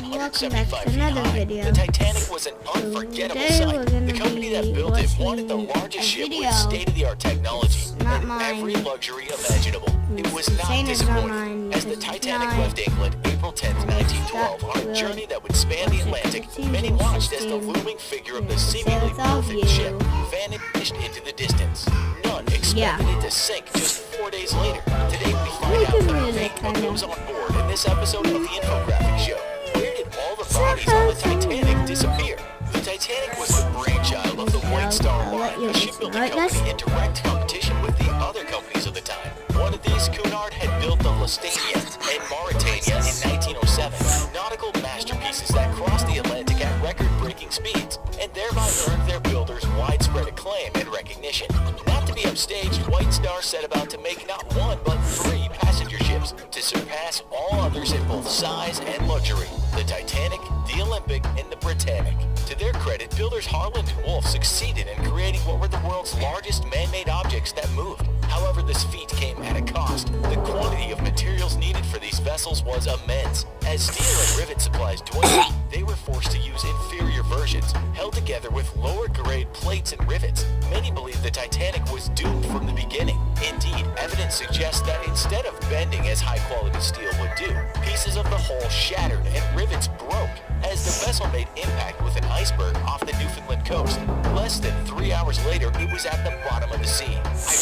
welcome back to 175 feet another high. video. The Titanic was an unforgettable Today we're sight. gonna The company that be built it wanted the watching largest a ship video. with state-of-the-art technology Not and mine. every luxury imaginable. It was not Saying it's not disappointing mine as the because it's Titanic not. left England April 10, 1912 on a journey that would span the Atlantic. Many watched as the looming figure of the seemingly perfect ship vanished into the distance. None expected it to sink just 4 days later. Today we find out the fate of those on board in this episode of the Infographic Show. Where did all the bodies on the Titanic disappear? The Titanic was the brainchild of the White Star Line, a shipbuilding company in direct competition with the other companies of the time. One of these, Cunard, had built the Lusitania and Mauretania in 1907, nautical masterpieces that crossed the Atlantic at record-breaking speeds, and thereby earned their builders widespread acclaim and recognition. Not to be upstaged, White Star set about to make not one but 3 passenger ships to surpass all others in both size and luxury: the Titanic, the Olympic, and the Britannic. To their credit, builders Harland and Wolff succeeded in creating what were the world's largest man-made objects that moved. However, this feat came at a cost. The quantity of materials needed for these vessels was immense. As steel and rivet supplies dwindled, they were forced to use inferior versions, held together with lower-grade plates and rivets. Many believe the Titanic was doomed from the beginning. Indeed, evidence suggests that instead of bending as high-quality steel would do, pieces of the hull shattered and rivets broke as the vessel made impact with an iceberg off the Newfoundland coast. Less than 3 hours later, it was at the bottom of the sea.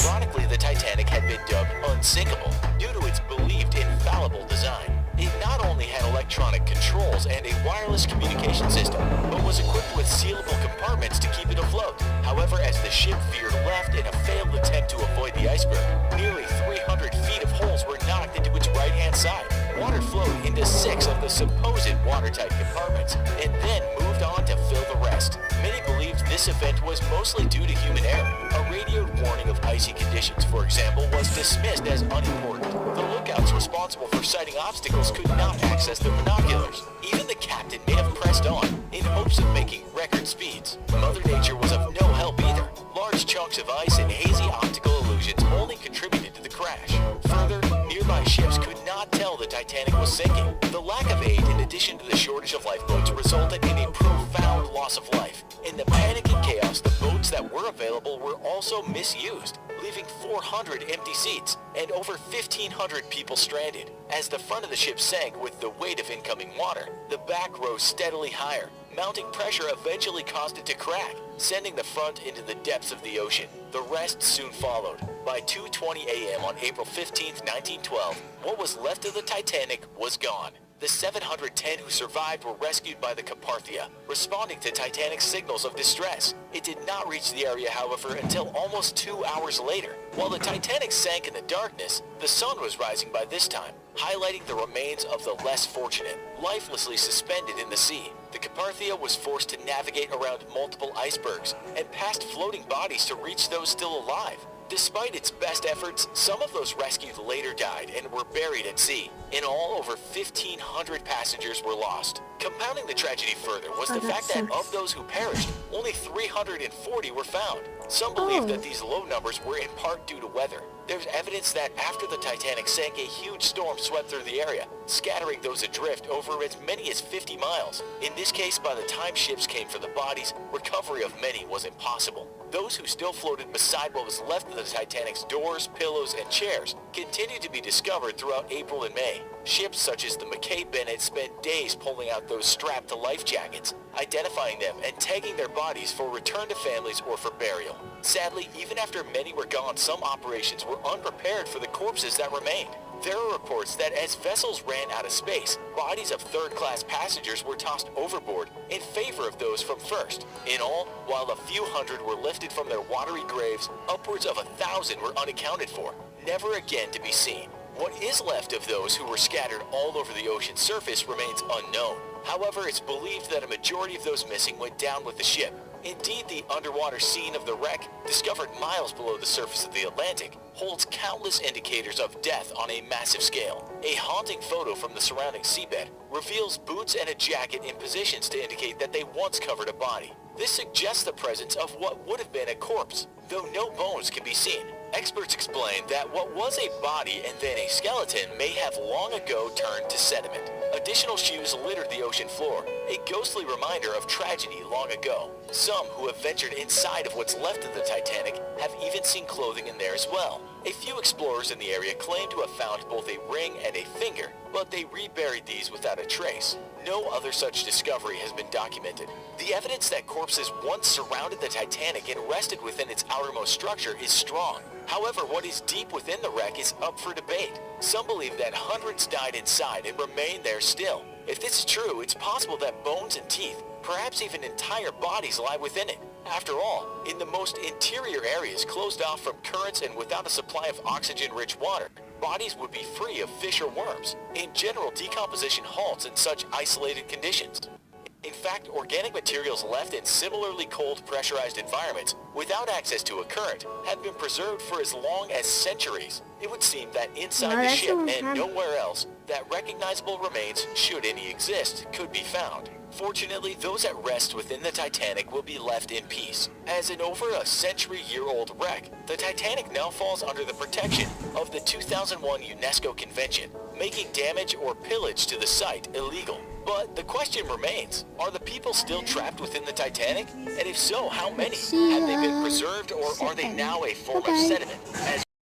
Ironically, the Titanic had been dubbed unsinkable due to its believed infallible design. It not only had electronic controls and a wireless communication system, but was equipped with sealable compartments to keep it afloat. However, as the ship veered left in a failed attempt to avoid the iceberg, nearly 300 feet of holes were knocked into its right-hand side. Water flowed into 6 of the supposed watertight compartments, and then moved on to fill the rest. Many believed this event was mostly due to human error. A radioed warning of icy conditions, for example, was dismissed as unimportant. The lookouts responsible for sighting obstacles could not access the binoculars. Even the captain may have pressed on, in hopes of making record speeds. Mother Nature was of no help either. Large chunks of ice and hazy optical illusions only contributed to the crash. Further, nearby ships could not tell the Titanic was sinking. The lack of aid, in addition to the shortage of lifeboats, resulted in a profound loss of life. In the panic and chaos, the boats that were available were also misused, leaving 400 empty seats and over 1,500 people stranded. As the front of the ship sank with the weight of incoming water, the back rose steadily higher. Mounting pressure eventually caused it to crack, sending the front into the depths of the ocean. The rest soon followed. By 2:20 a.m. on April 15, 1912, what was left of the Titanic was gone. The 710 who survived were rescued by the Carpathia, responding to Titanic's signals of distress. It did not reach the area, however, until almost 2 hours later. While the Titanic sank in the darkness, the sun was rising by this time, highlighting the remains of the less fortunate, lifelessly suspended in the sea. The Carpathia was forced to navigate around multiple icebergs and past floating bodies to reach those still alive. Despite its best efforts, some of those rescued later died and were buried at sea. In all, over 1,500 passengers were lost. Compounding the tragedy further was the fact that of those who perished, only 340 were found. Some believe that these low numbers were in part due to weather. There's evidence that after the Titanic sank, a huge storm swept through the area, scattering those adrift over as many as 50 miles. In this case, by the time ships came for the bodies, recovery of many was impossible. Those who still floated beside what was left of the Titanic's doors, pillows, and chairs continued to be discovered throughout April and May. Ships such as the McKay Bennett spent days pulling out those strapped to life jackets, identifying them and tagging their bodies for return to families or for burial. Sadly, even after many were gone, some operations were unprepared for the corpses that remained. There are reports that as vessels ran out of space, bodies of third-class passengers were tossed overboard in favor of those from first. In all, while a few hundred were lifted from their watery graves, upwards of 1,000 were unaccounted for, never again to be seen. What is left of those who were scattered all over the ocean's surface remains unknown. However, it's believed that a majority of those missing went down with the ship. Indeed, the underwater scene of the wreck, discovered miles below the surface of the Atlantic, holds countless indicators of death on a massive scale. A haunting photo from the surrounding seabed reveals boots and a jacket in positions to indicate that they once covered a body. This suggests the presence of what would have been a corpse, though no bones can be seen. Experts explain that what was a body and then a skeleton may have long ago turned to sediment. Additional shoes littered the ocean floor, a ghostly reminder of tragedy long ago. Some who have ventured inside of what's left of the Titanic have even seen clothing in there as well. A few explorers in the area claim to have found both a ring and a finger, but they reburied these without a trace. No other such discovery has been documented. The evidence that corpses once surrounded the Titanic and rested within its outermost structure is strong. However, what is deep within the wreck is up for debate. Some believe that hundreds died inside and remain there still. If this is true, it's possible that bones and teeth, perhaps even entire bodies, lie within it. After all, in the most interior areas closed off from currents and without a supply of oxygen-rich water, bodies would be free of fish or worms. In general, decomposition halts in such isolated conditions. In fact, organic materials left in similarly cold pressurized environments without access to a current have been preserved for as long as centuries. It would seem that inside the ship and nowhere else, that recognizable remains, should any exist, could be found. Fortunately, those at rest within the Titanic will be left in peace. As an over a century-year-old wreck, the Titanic now falls under the protection of the 2001 UNESCO Convention, making damage or pillage to the site illegal. But the question remains, are the people still trapped within the Titanic? And if so, how many? Have they been preserved, or are they now a form of sediment? As